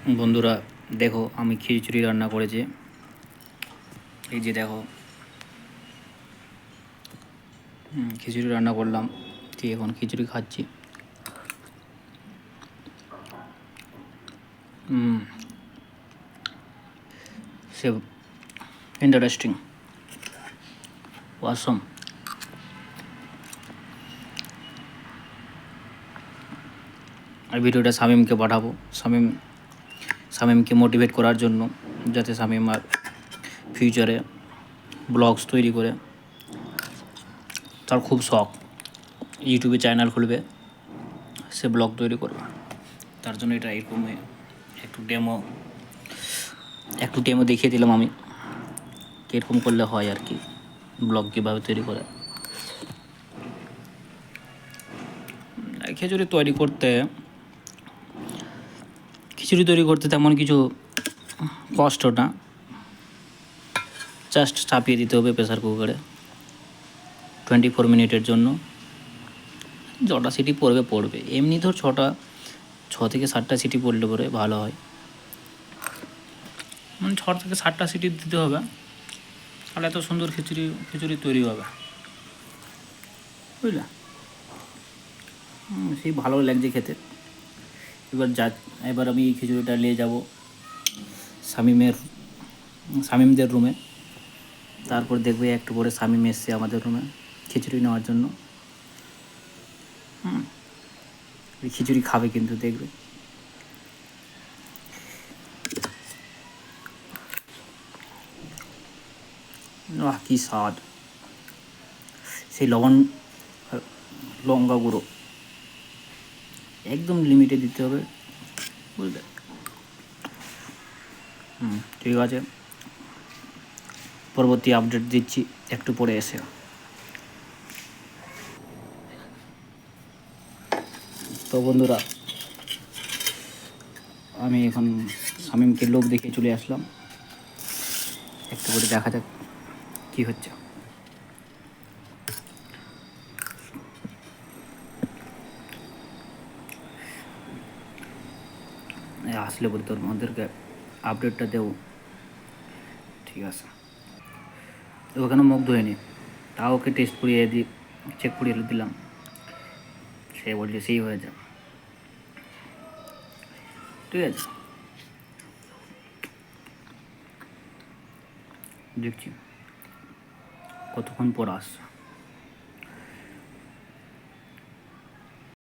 বন্ধুরা দেখো আমি খিচুড়ি রান্না করেছি। এই যে দেখো খিচুড়ি রান্না করলাম, ঠিক এখন খিচুড়ি খাচ্ছি। সে ইন্টারেস্টিং, অসম। আর ভিডিওটা শামীমকে পাঠাবো, শামীমকে মোটিভেট করার জন্য, যাতে শামীম আর ফিউচারে ব্লগস তৈরি করে। তার খুব শখ ইউটিউবে চ্যানেল খুলবে, সে ব্লগ তৈরি করবে। তার জন্য এটা এরকম একটু ডেমো দেখিয়ে দিলাম আমি, কীরকম করলে হয় আর কি, ব্লগ কীভাবে তৈরি করে। খিচুড়ি তৈরি করতে তেমন কিছু কষ্ট না, জাস্ট চাপিয়ে দিতে হবে প্রেসার কুকারে 24 মিনিটের জন্য। যটা সিটি পড়বে এমনি ধর 6 থেকে 7টা সিটি পড়লে পরে ভালো হয়, 6 থেকে 7টা সিটি দিতে হবে, তাহলে এত সুন্দর খিচুড়ি তৈরি হবে, বুঝলে। সেই ভালো লাগছে খেতে। এবার আমি এই খিচুড়িটা নিয়ে যাব শামীমদের রুমে। তারপর দেখবে একটু পরে শামীম এসছে আমাদের রুমে খিচুড়ি নেওয়ার জন্য। খিচুড়ি খাবে কিন্তু দেখবে। কি স্বাদ, সেই লঙ্কা গুঁড়ো একদম লিমিটে দিতে হবে, বুঝলে। ঠিক আছে, পরবর্তী আপডেট দিচ্ছি একটু পরে এসে। তো বন্ধুরা, আমি এখন শামীমকে লোক দেখে চলে আসলাম, একটু করে দেখা যাক কী হচ্ছে। আসলে বলি তোর আমাদেরকে আপডেটটা দেবো, ঠিক আছে। ওখানে মুখ ধোয়নি, তাও ওকে টেস্ট করিয়ে চেক করিয়ে দিলাম, সে বলছে সেই হয়ে যাবে, ঠিক আছে। দেখছি কতক্ষণ পর আসছে।